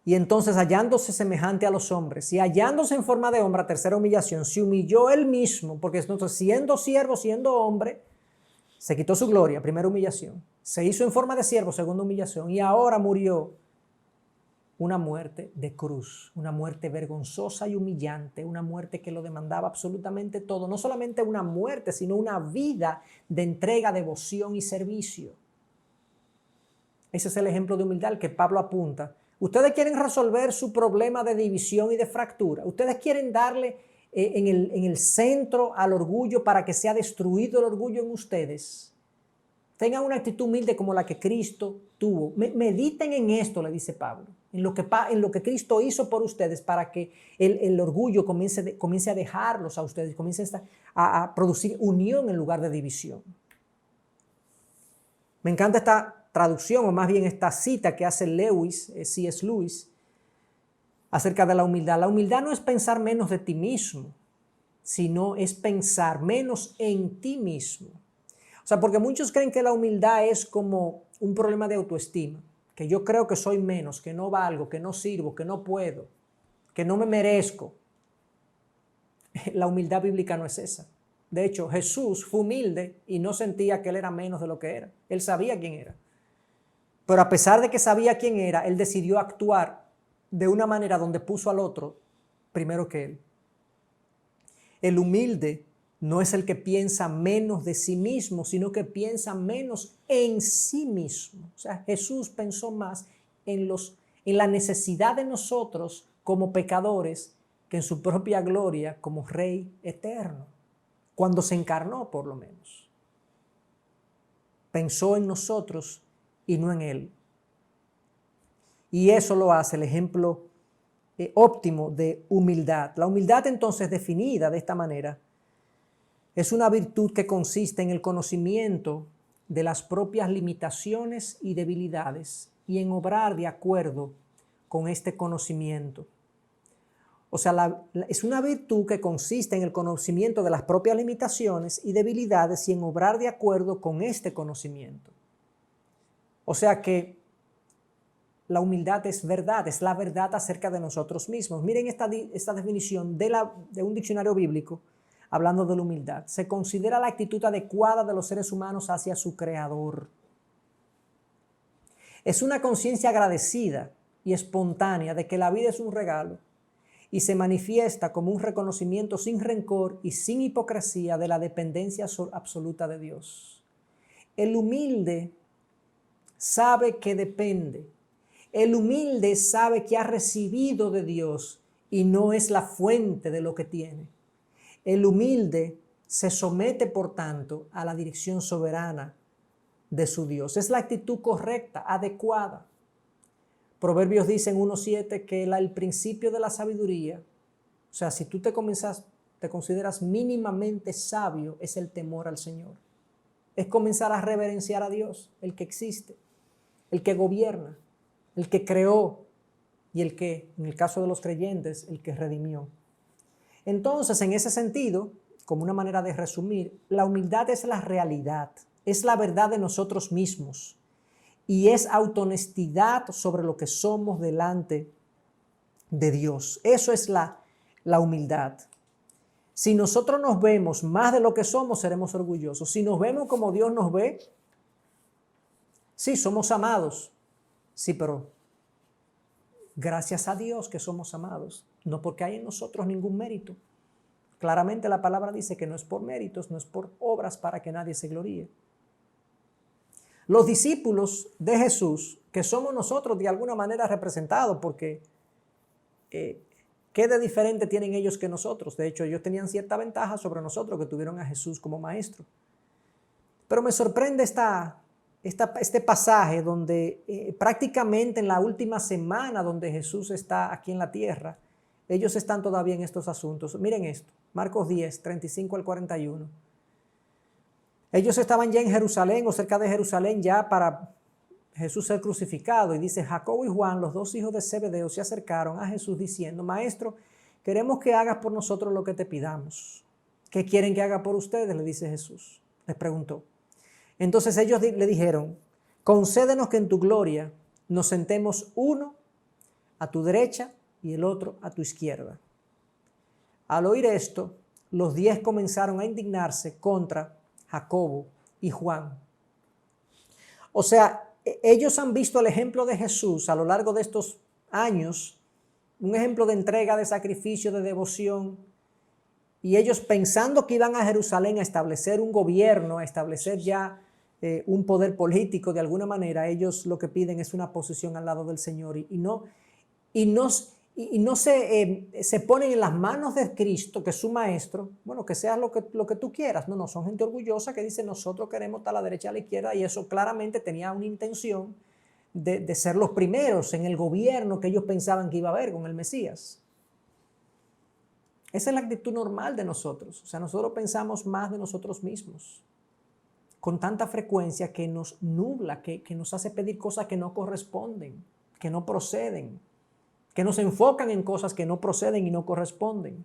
Y entonces, hallándose semejante a los hombres y hallándose en forma de hombre, tercera humillación, se humilló él mismo, porque entonces siendo siervo, siendo hombre, se quitó su gloria, primera humillación. Se hizo en forma de siervo, segunda humillación, y ahora murió una muerte de cruz, una muerte vergonzosa y humillante, una muerte que lo demandaba absolutamente todo. No solamente una muerte, sino una vida de entrega, devoción y servicio. Ese es el ejemplo de humildad al que Pablo apunta. Ustedes quieren resolver su problema de división y de fractura. Ustedes quieren darle en el centro al orgullo para que sea destruido el orgullo en ustedes. Tengan una actitud humilde como la que Cristo tuvo. Mediten en esto, le dice Pablo, en lo que Cristo hizo por ustedes para que el orgullo comience a dejarlos a ustedes, comience a producir unión en lugar de división. Me encanta esta traducción, o más bien esta cita que hace C.S. Lewis, acerca de la humildad. La humildad no es pensar menos de ti mismo, sino es pensar menos en ti mismo. O sea, porque muchos creen que la humildad es como un problema de autoestima, que yo creo que soy menos, que no valgo, que no sirvo, que no puedo, que no me merezco. La humildad bíblica no es esa. De hecho, Jesús fue humilde y no sentía que él era menos de lo que era. Él sabía quién era. Pero a pesar de que sabía quién era, él decidió actuar de una manera donde puso al otro primero que él. El humilde no es el que piensa menos de sí mismo, sino que piensa menos en sí mismo. O sea, Jesús pensó más en la necesidad de nosotros como pecadores que en su propia gloria como Rey eterno. Cuando se encarnó, por lo menos. Pensó en nosotros y no en él. Y eso lo hace el ejemplo óptimo de humildad. La humildad, entonces, definida de esta manera, es una virtud que consiste en el conocimiento de las propias limitaciones y debilidades y en obrar de acuerdo con este conocimiento. O sea, es una virtud que consiste en el conocimiento de las propias limitaciones y debilidades y en obrar de acuerdo con este conocimiento. O sea que la humildad es verdad, es la verdad acerca de nosotros mismos. Miren esta definición de un diccionario bíblico hablando de la humildad. Se considera la actitud adecuada de los seres humanos hacia su Creador. Es una conciencia agradecida y espontánea de que la vida es un regalo y se manifiesta como un reconocimiento sin rencor y sin hipocresía de la dependencia absoluta de Dios. El humilde sabe que depende. El humilde sabe que ha recibido de Dios y no es la fuente de lo que tiene. El humilde se somete, por tanto, a la dirección soberana de su Dios. Es la actitud correcta, adecuada. Proverbios dice en 1:7 que el principio de la sabiduría, o sea, si tú te consideras mínimamente sabio, es el temor al Señor. Es comenzar a reverenciar a Dios, el que existe, el que gobierna, el que creó y el que, en el caso de los creyentes, el que redimió. Entonces, en ese sentido, como una manera de resumir, la humildad es la realidad, es la verdad de nosotros mismos y es autohonestidad sobre lo que somos delante de Dios. Eso es la humildad. Si nosotros nos vemos más de lo que somos, seremos orgullosos. Si nos vemos como Dios nos ve, sí, somos amados. Sí, pero gracias a Dios que somos amados, no porque hay en nosotros ningún mérito. Claramente la palabra dice que no es por méritos, no es por obras para que nadie se gloríe. Los discípulos de Jesús, que somos nosotros de alguna manera representados, porque ¿qué de diferente tienen ellos que nosotros? De hecho, ellos tenían cierta ventaja sobre nosotros que tuvieron a Jesús como maestro. Pero me sorprende este pasaje donde prácticamente en la última semana donde Jesús está aquí en la tierra, ellos están todavía en estos asuntos. Miren esto, Marcos 10, 35 al 41. Ellos estaban ya en Jerusalén o cerca de Jerusalén ya para Jesús ser crucificado. Y dice, Jacobo y Juan, los dos hijos de Zebedeo, se acercaron a Jesús diciendo, Maestro, queremos que hagas por nosotros lo que te pidamos. ¿Qué quieren que haga por ustedes? Le dice Jesús. Les preguntó. Entonces ellos le dijeron, concédenos que en tu gloria nos sentemos uno a tu derecha y el otro a tu izquierda. Al oír esto, los 10 comenzaron a indignarse contra Jacobo y Juan. O sea, ellos han visto el ejemplo de Jesús a lo largo de estos años, un ejemplo de entrega, de sacrificio, de devoción, y ellos pensando que iban a Jerusalén a establecer un gobierno, a establecer ya un poder político de alguna manera, ellos lo que piden es una posición al lado del Señor y no se ponen en las manos de Cristo, que es su maestro, bueno, que seas lo que tú quieras. No, son gente orgullosa que dice nosotros queremos estar a la derecha y a la izquierda, y eso claramente tenía una intención de ser los primeros en el gobierno que ellos pensaban que iba a haber con el Mesías. Esa es la actitud normal de nosotros. O sea, nosotros pensamos más de nosotros mismos con tanta frecuencia que nos nubla, que nos hace pedir cosas que no corresponden, que no proceden, que nos enfocan en cosas que no proceden y no corresponden.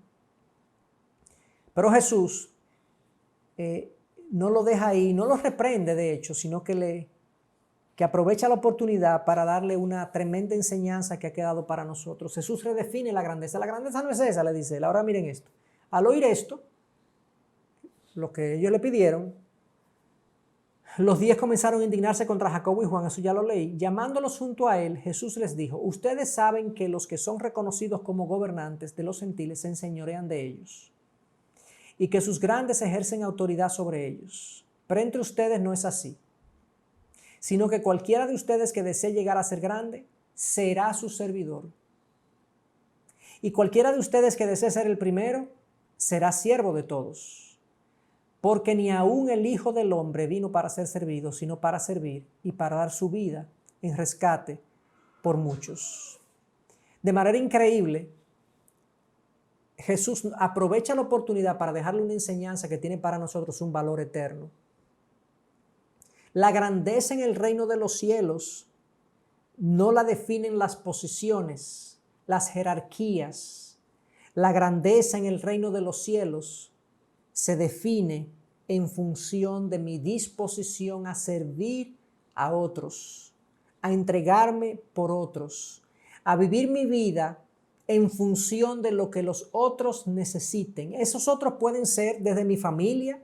Pero Jesús no lo deja ahí, no lo reprende de hecho, sino que aprovecha la oportunidad para darle una tremenda enseñanza que ha quedado para nosotros. Jesús redefine la grandeza. La grandeza no es esa, le dice él. Ahora miren esto. Al oír esto, lo que ellos le pidieron, los 10 comenzaron a indignarse contra Jacobo y Juan, eso ya lo leí. Llamándolos junto a él, Jesús les dijo, ustedes saben que los que son reconocidos como gobernantes de los gentiles se enseñorean de ellos y que sus grandes ejercen autoridad sobre ellos. Pero entre ustedes no es así, sino que cualquiera de ustedes que desee llegar a ser grande, será su servidor. Y cualquiera de ustedes que desee ser el primero, será siervo de todos. Porque ni aun el Hijo del Hombre vino para ser servido, sino para servir y para dar su vida en rescate por muchos. De manera increíble, Jesús aprovecha la oportunidad para dejarle una enseñanza que tiene para nosotros un valor eterno. La grandeza en el reino de los cielos no la definen las posiciones, las jerarquías, La grandeza en el reino de los cielos se define en función de mi disposición a servir a otros, a entregarme por otros, a vivir mi vida en función de lo que los otros necesiten. Esos otros pueden ser desde mi familia,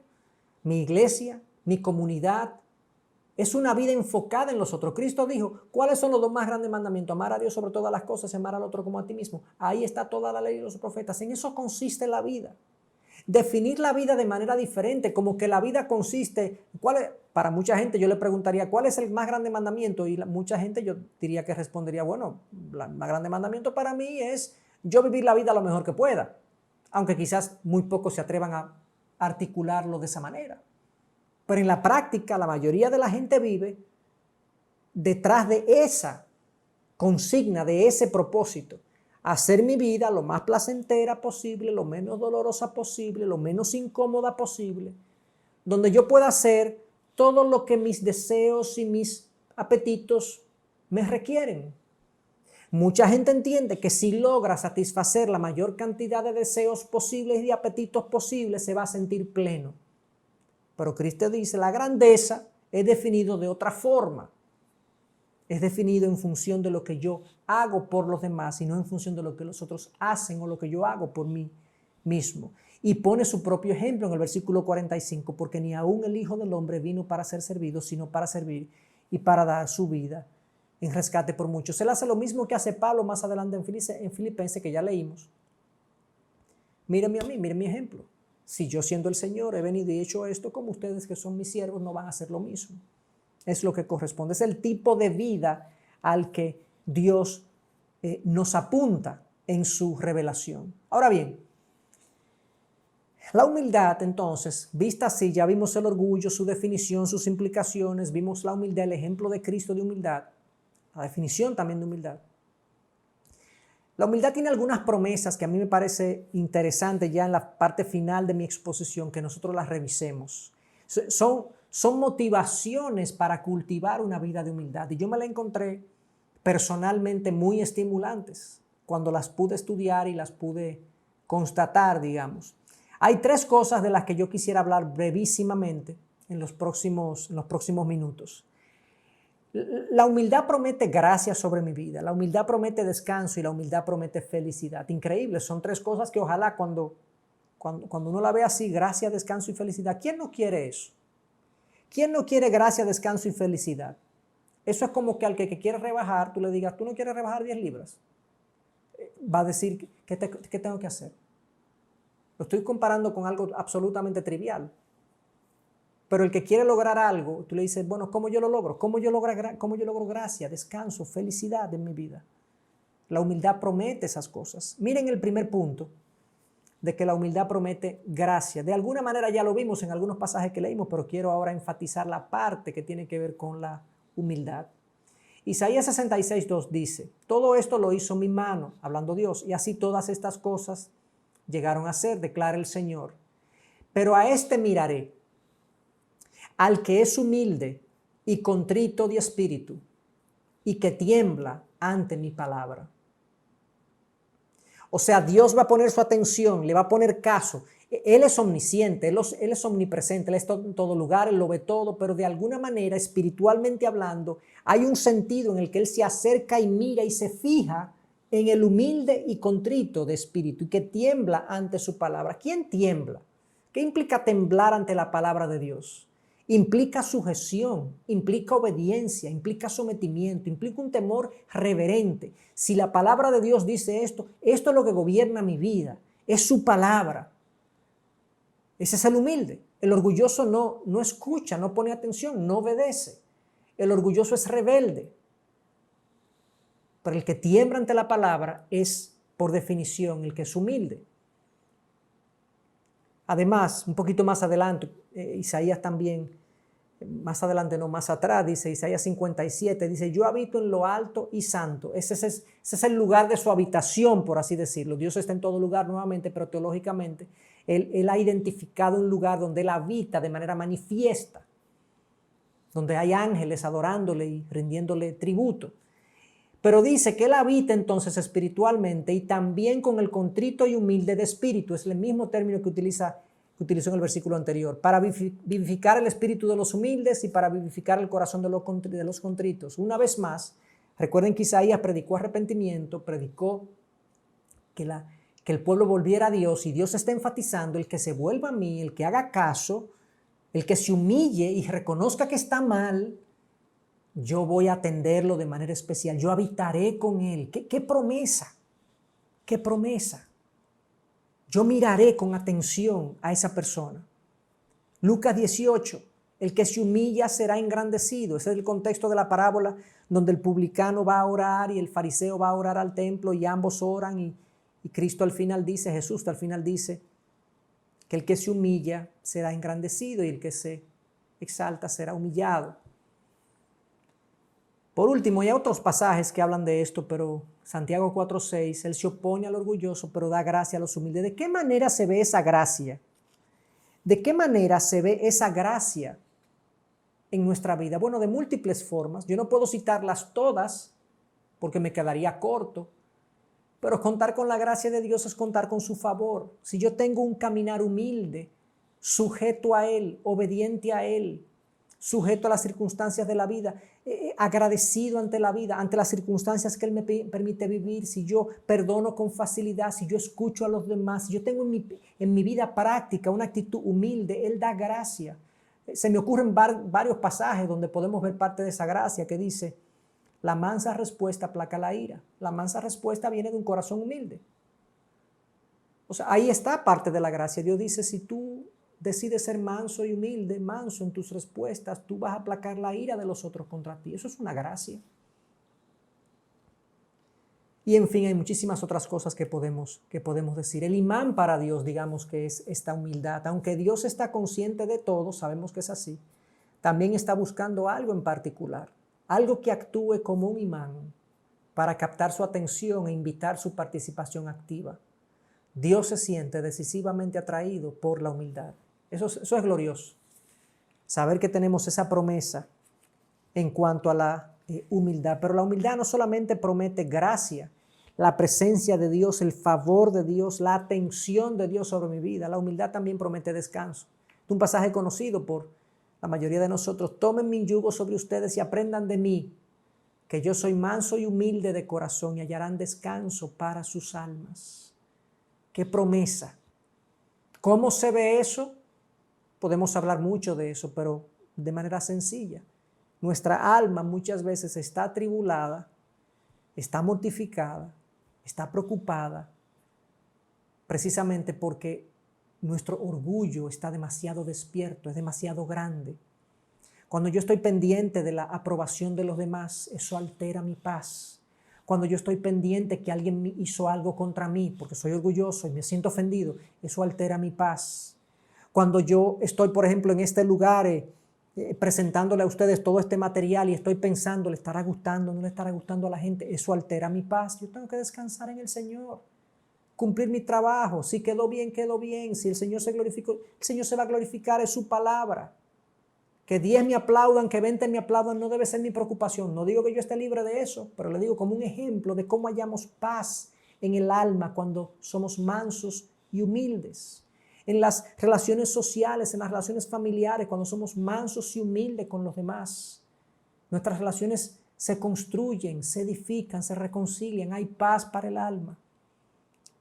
mi iglesia, mi comunidad. Es una vida enfocada en los otros. Cristo dijo, ¿cuáles son los dos más grandes mandamientos? Amar a Dios sobre todas las cosas y amar al otro como a ti mismo. Ahí está toda la ley y los profetas. En eso consiste la vida. Definir la vida de manera diferente, como que la vida consiste, para mucha gente yo le preguntaría, ¿cuál es el más grande mandamiento? Y mucha gente yo diría que respondería, bueno, el más grande mandamiento para mí es yo vivir la vida lo mejor que pueda, aunque quizás muy pocos se atrevan a articularlo de esa manera. Pero en la práctica la mayoría de la gente vive detrás de esa consigna, de ese propósito. Hacer mi vida lo más placentera posible, lo menos dolorosa posible, lo menos incómoda posible, donde yo pueda hacer todo lo que mis deseos y mis apetitos me requieren. Mucha gente entiende que si logra satisfacer la mayor cantidad de deseos posibles y de apetitos posibles, se va a sentir pleno. Pero Cristo dice, la grandeza es definido de otra forma. Es definido en función de lo que yo hago por los demás y no en función de lo que los otros hacen o lo que yo hago por mí mismo. Y pone su propio ejemplo en el versículo 45, porque ni aún el Hijo del Hombre vino para ser servido, sino para servir y para dar su vida en rescate por muchos. Él hace lo mismo que hace Pablo más adelante en Filipenses, que ya leímos. Mírenme a mí, miren mi ejemplo. Si yo siendo el Señor he venido y hecho esto, como ustedes que son mis siervos no van a hacer lo mismo. Es lo que corresponde, es el tipo de vida al que Dios nos apunta en su revelación. Ahora bien, la humildad entonces, vista así, ya vimos el orgullo, su definición, sus implicaciones, vimos la humildad, el ejemplo de Cristo de humildad, la definición también de humildad. La humildad tiene algunas promesas que a mí me parece interesante ya en la parte final de mi exposición, que nosotros las revisemos. Son motivaciones para cultivar una vida de humildad. Y yo me la encontré personalmente muy estimulantes cuando las pude estudiar y las pude constatar, digamos. Hay tres cosas de las que yo quisiera hablar brevísimamente en los próximos minutos. La humildad promete gracia sobre mi vida, la humildad promete descanso y la humildad promete felicidad. Increíble, son tres cosas que ojalá cuando uno la ve así, gracia, descanso y felicidad. ¿Quién no quiere eso? ¿Quién no quiere gracia, descanso y felicidad? Eso es como que al que quiere rebajar, tú le digas, ¿tú no quieres rebajar 10 libras? Va a decir, ¿qué tengo que hacer? Lo estoy comparando con algo absolutamente trivial. Pero el que quiere lograr algo, tú le dices, bueno, ¿cómo yo lo logro? ¿Cómo yo logro gracia, descanso, felicidad en mi vida? La humildad promete esas cosas. Miren el primer punto de que la humildad promete gracia. De alguna manera ya lo vimos en algunos pasajes que leímos, pero quiero ahora enfatizar la parte que tiene que ver con la humildad. Isaías 66:2 dice, todo esto lo hizo mi mano, hablando Dios, y así todas estas cosas llegaron a ser, declara el Señor. Pero a este miraré, al que es humilde y contrito de espíritu, y que tiembla ante mi palabra. O sea, Dios va a poner su atención, le va a poner caso. Él es omnisciente, Él es omnipresente, Él está en todo lugar, Él lo ve todo, pero de alguna manera, espiritualmente hablando, hay un sentido en el que Él se acerca y mira y se fija en el humilde y contrito de espíritu y que tiembla ante su palabra. ¿Quién tiembla? ¿Qué implica temblar ante la palabra de Dios? Implica sujeción, implica obediencia, implica sometimiento, implica un temor reverente. Si la palabra de Dios dice esto es lo que gobierna mi vida, es su palabra. Ese es el humilde. El orgulloso no escucha, no pone atención, no obedece. El orgulloso es rebelde. Pero el que tiembla ante la palabra es, por definición, el que es humilde. Además, un poquito más adelante, Isaías también, más adelante no, más atrás, dice Isaías 57, dice, yo habito en lo alto y santo. Ese es el lugar de su habitación, por así decirlo. Dios está en todo lugar nuevamente, pero teológicamente, Él ha identificado un lugar donde Él habita de manera manifiesta, donde hay ángeles adorándole y rindiéndole tributo. Pero dice que Él habita entonces espiritualmente y también con el contrito y humilde de espíritu. Es el mismo término que utilizó en el versículo anterior. Para vivificar el espíritu de los humildes y para vivificar el corazón de los contritos. Una vez más, recuerden que Isaías predicó arrepentimiento, predicó que el pueblo volviera a Dios, y Dios está enfatizando el que se vuelva a mí, el que haga caso, el que se humille y reconozca que está mal. Yo voy a atenderlo de manera especial, yo habitaré con él. ¿Qué promesa? ¿Qué promesa? Yo miraré con atención a esa persona. Lucas 18, el que se humilla será engrandecido. Ese es el contexto de la parábola donde el publicano va a orar y el fariseo va a orar al templo y ambos oran y Cristo al final dice, Jesús al final dice que el que se humilla será engrandecido y el que se exalta será humillado. Por último, hay otros pasajes que hablan de esto, pero Santiago 4:6, Él se opone al orgulloso, pero da gracia a los humildes. ¿De qué manera se ve esa gracia? ¿De qué manera se ve esa gracia en nuestra vida? Bueno, de múltiples formas. Yo no puedo citarlas todas porque me quedaría corto, pero contar con la gracia de Dios es contar con su favor. Si yo tengo un caminar humilde, sujeto a Él, obediente a Él, sujeto a las circunstancias de la vida, agradecido ante la vida, ante las circunstancias que Él me permite vivir, si yo perdono con facilidad, si yo escucho a los demás, si yo tengo en mi vida práctica una actitud humilde, Él da gracia. Se me ocurren varios pasajes donde podemos ver parte de esa gracia que dice, la mansa respuesta aplaca la ira. La mansa respuesta viene de un corazón humilde. O sea, ahí está parte de la gracia. Dios dice, si tú decides ser manso y humilde, manso en tus respuestas, tú vas a aplacar la ira de los otros contra ti. Eso es una gracia. Y en fin, hay muchísimas otras cosas que podemos decir. El imán para Dios, digamos que es esta humildad. Aunque Dios está consciente de todo, sabemos que es así, también está buscando algo en particular. Algo que actúe como un imán para captar su atención e invitar su participación activa. Dios se siente decisivamente atraído por la humildad. Eso es glorioso. Saber que tenemos esa promesa en cuanto a la humildad. Pero la humildad no solamente promete gracia, la presencia de Dios, el favor de Dios, la atención de Dios sobre mi vida. La humildad también promete descanso. Es un pasaje conocido por la mayoría de nosotros. Tomen mi yugo sobre ustedes y aprendan de mí, que yo soy manso y humilde de corazón y hallarán descanso para sus almas. ¡Qué promesa! ¿Cómo se ve eso? Podemos hablar mucho de eso, pero de manera sencilla. Nuestra alma muchas veces está atribulada, está mortificada, está preocupada, precisamente porque nuestro orgullo está demasiado despierto, es demasiado grande. Cuando yo estoy pendiente de la aprobación de los demás, eso altera mi paz. Cuando yo estoy pendiente que alguien hizo algo contra mí, porque soy orgulloso y me siento ofendido, eso altera mi paz. Cuando yo estoy, por ejemplo, en este lugar presentándole a ustedes todo este material y estoy pensando, ¿le estará gustando, no le estará gustando a la gente? Eso altera mi paz. Yo tengo que descansar en el Señor. Cumplir mi trabajo. Si quedó bien, quedó bien. Si el Señor se glorificó, el Señor se va a glorificar, es su palabra. Que 10 me aplaudan, que 20 me aplaudan, no debe ser mi preocupación. No digo que yo esté libre de eso, pero le digo como un ejemplo de cómo hallamos paz en el alma cuando somos mansos y humildes. En las relaciones sociales, en las relaciones familiares, cuando somos mansos y humildes con los demás. Nuestras relaciones se construyen, se edifican, se reconcilian, hay paz para el alma.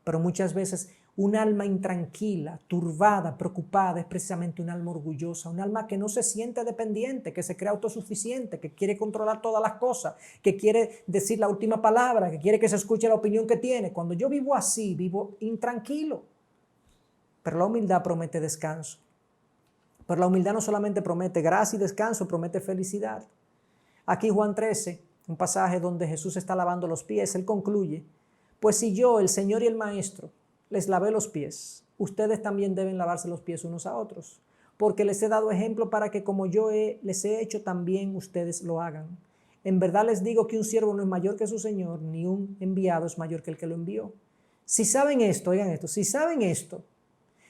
Pero muchas veces un alma intranquila, turbada, preocupada, es precisamente un alma orgullosa, un alma que no se siente dependiente, que se cree autosuficiente, que quiere controlar todas las cosas, que quiere decir la última palabra, que quiere que se escuche la opinión que tiene. Cuando yo vivo así, vivo intranquilo. Pero la humildad promete descanso. Pero la humildad no solamente promete gracia y descanso, promete felicidad. Aquí Juan 13, un pasaje donde Jesús está lavando los pies, Él concluye, pues si yo, el Señor y el Maestro, les lavé los pies, ustedes también deben lavarse los pies unos a otros, porque les he dado ejemplo para que como yo les he hecho, también ustedes lo hagan. En verdad les digo que un siervo no es mayor que su Señor, ni un enviado es mayor que el que lo envió. Si saben esto, oigan esto, si saben esto,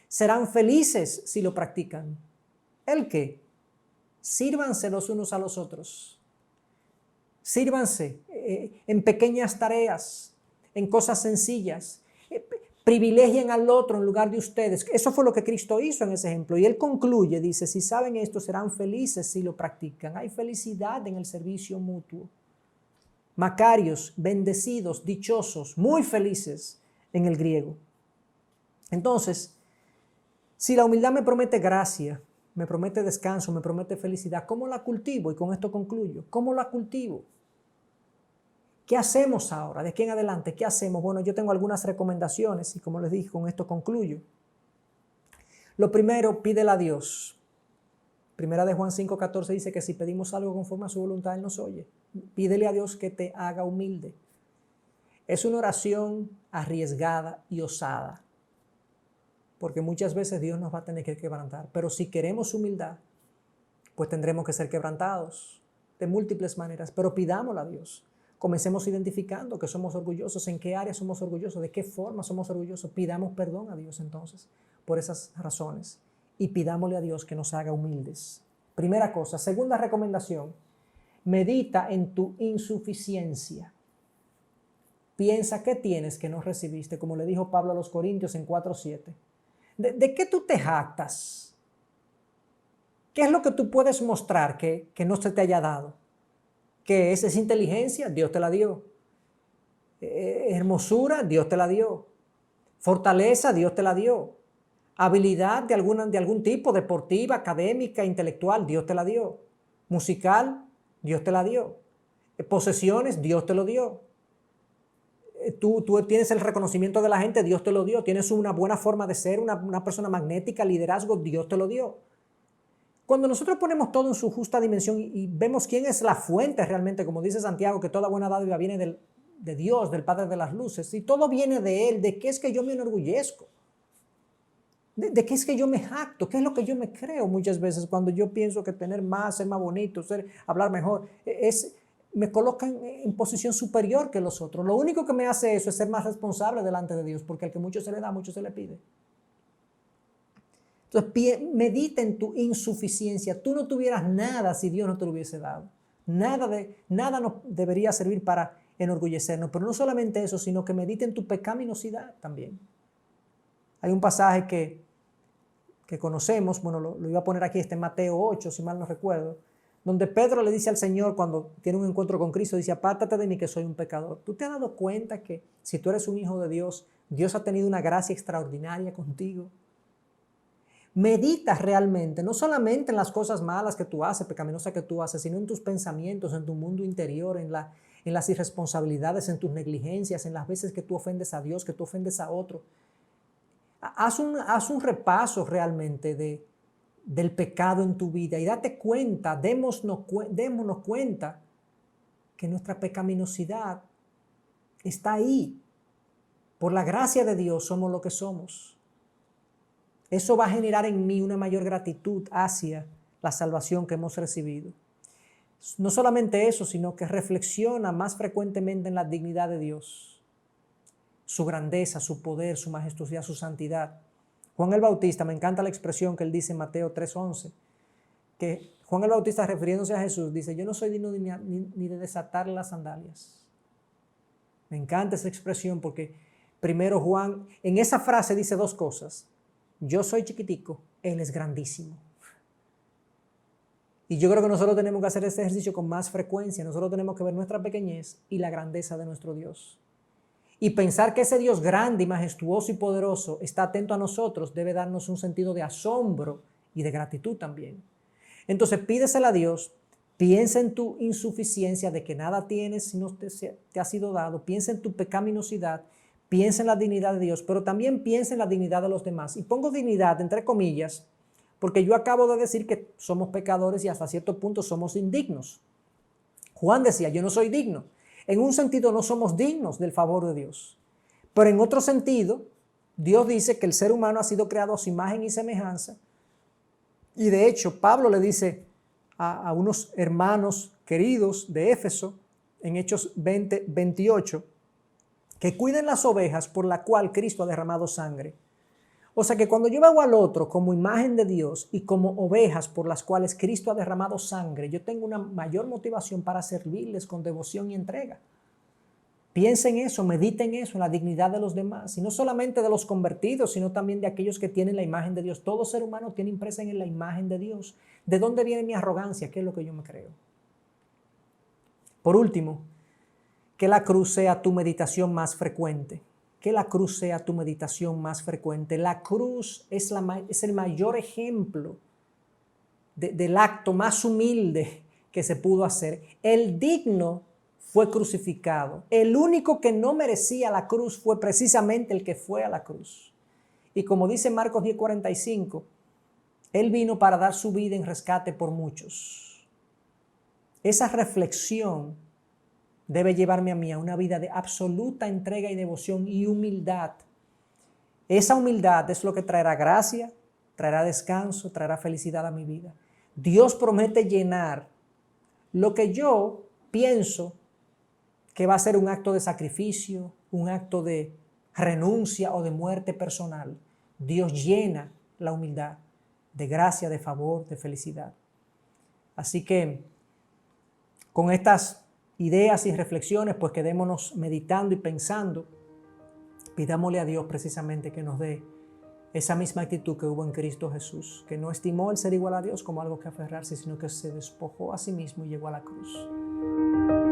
serán felices si lo practican. ¿El qué? Sírvanse los unos a los otros. Sírvanse en pequeñas tareas, en cosas sencillas. Privilegien al otro en lugar de ustedes. Eso fue lo que Cristo hizo en ese ejemplo. Y Él concluye, dice, si saben esto, serán felices si lo practican. Hay felicidad en el servicio mutuo. Macarios, bendecidos, dichosos, muy felices en el griego. Entonces, si la humildad me promete gracia, me promete descanso, me promete felicidad, ¿cómo la cultivo? Y con esto concluyo. ¿Cómo la cultivo? ¿Qué hacemos ahora? ¿De aquí en adelante? ¿Qué hacemos? Bueno, yo tengo algunas recomendaciones y como les dije, con esto concluyo. Lo primero, pídele a Dios. Primera de Juan 5:14 dice que si pedimos algo conforme a su voluntad, Él nos oye. Pídele a Dios que te haga humilde. Es una oración arriesgada y osada, porque muchas veces Dios nos va a tener que quebrantar. Pero si queremos humildad, pues tendremos que ser quebrantados de múltiples maneras, pero pidámosle a Dios. Comencemos identificando que somos orgullosos, en qué área somos orgullosos, de qué forma somos orgullosos. Pidamos perdón a Dios entonces por esas razones y pidámosle a Dios que nos haga humildes. Primera cosa. Segunda recomendación, medita en tu insuficiencia. Piensa qué tienes que no recibiste, como le dijo Pablo a los Corintios en 4:7. ¿De qué tú te jactas? ¿Qué es lo que tú puedes mostrar que no se te haya dado? ¿Qué es? ¿Es inteligencia? Dios te la dio. ¿Hermosura? Dios te la dio. ¿Fortaleza? Dios te la dio. ¿Habilidad de algún tipo, deportiva, académica, intelectual? Dios te la dio. ¿Musical? Dios te la dio. ¿Posesiones? Dios te lo dio. Tú tienes el reconocimiento de la gente, Dios te lo dio. Tienes una buena forma de ser, una persona magnética, liderazgo, Dios te lo dio. Cuando nosotros ponemos todo en su justa dimensión y vemos quién es la fuente realmente, como dice Santiago, que toda buena dádiva viene de Dios, del Padre de las luces, y todo viene de Él, ¿de qué es que yo me enorgullezco? ¿De qué es que yo me jacto? ¿Qué es lo que yo me creo muchas veces cuando yo pienso que tener más, ser más bonito, hablar mejor, me colocan en posición superior que los otros? Lo único que me hace eso es ser más responsable delante de Dios, porque al que mucho se le da, mucho se le pide. Entonces, medita en tu insuficiencia. Tú no tuvieras nada si Dios no te lo hubiese dado. Nada nos debería servir para enorgullecernos. Pero no solamente eso, sino que medita en tu pecaminosidad también. Hay un pasaje que conocemos, bueno, lo iba a poner aquí, en Mateo 8, si mal no recuerdo, donde Pedro le dice al Señor cuando tiene un encuentro con Cristo, dice, apártate de mí que soy un pecador. ¿Tú te has dado cuenta que si tú eres un hijo de Dios, Dios ha tenido una gracia extraordinaria contigo? Medita realmente, no solamente en las cosas malas que tú haces, pecaminosas que tú haces, sino en tus pensamientos, en tu mundo interior, en las irresponsabilidades, en tus negligencias, en las veces que tú ofendes a Dios, que tú ofendes a otro. Haz un repaso realmente del pecado en tu vida y date cuenta, démonos cuenta que nuestra pecaminosidad está ahí. Por la gracia de Dios somos lo que somos. Eso va a generar en mí una mayor gratitud hacia la salvación que hemos recibido. No solamente eso, sino que reflexiona más frecuentemente en la dignidad de Dios, su grandeza, su poder, su majestuosidad, su santidad. Juan el Bautista, me encanta la expresión que él dice en Mateo 3:11, que Juan el Bautista, refiriéndose a Jesús, dice, yo no soy digno ni de desatar las sandalias. Me encanta esa expresión porque primero Juan, en esa frase dice dos cosas. Yo soy chiquitico, Él es grandísimo. Y yo creo que nosotros tenemos que hacer este ejercicio con más frecuencia. Nosotros tenemos que ver nuestra pequeñez y la grandeza de nuestro Dios. Y pensar que ese Dios grande y majestuoso y poderoso está atento a nosotros debe darnos un sentido de asombro y de gratitud también. Entonces pídesela a Dios, piensa en tu insuficiencia de que nada tienes si no te ha sido dado, piensa en tu pecaminosidad, piensa en la dignidad de Dios, pero también piensa en la dignidad de los demás. Y pongo dignidad entre comillas, porque yo acabo de decir que somos pecadores y hasta cierto punto somos indignos. Juan decía, yo no soy digno. En un sentido no somos dignos del favor de Dios. Pero en otro sentido, Dios dice que el ser humano ha sido creado a su imagen y semejanza. Y de hecho, Pablo le dice a unos hermanos queridos de Éfeso, en Hechos 20:28, que cuiden las ovejas por la cual Cristo ha derramado sangre. O sea que cuando yo veo al otro como imagen de Dios y como ovejas por las cuales Cristo ha derramado sangre, yo tengo una mayor motivación para servirles con devoción y entrega. Piensa en eso, medita en eso, en la dignidad de los demás, y no solamente de los convertidos, sino también de aquellos que tienen la imagen de Dios. Todo ser humano tiene impresa en la imagen de Dios. ¿De dónde viene mi arrogancia? ¿Qué es lo que yo me creo? Por último, que la cruz sea tu meditación más frecuente. Que la cruz sea tu meditación más frecuente. La cruz es el mayor ejemplo del acto más humilde que se pudo hacer. El digno fue crucificado. El único que no merecía la cruz fue precisamente el que fue a la cruz. Y como dice Marcos 10:45, Él vino para dar su vida en rescate por muchos. Esa reflexión debe llevarme a mí a una vida de absoluta entrega y devoción y humildad. Esa humildad es lo que traerá gracia, traerá descanso, traerá felicidad a mi vida. Dios promete llenar lo que yo pienso que va a ser un acto de sacrificio, un acto de renuncia o de muerte personal. Dios llena la humildad de gracia, de favor, de felicidad. Así que con estas ideas y reflexiones, pues quedémonos meditando y pensando. Pidámosle a Dios precisamente que nos dé esa misma actitud que hubo en Cristo Jesús, que no estimó el ser igual a Dios como algo que aferrarse, sino que se despojó a sí mismo y llegó a la cruz.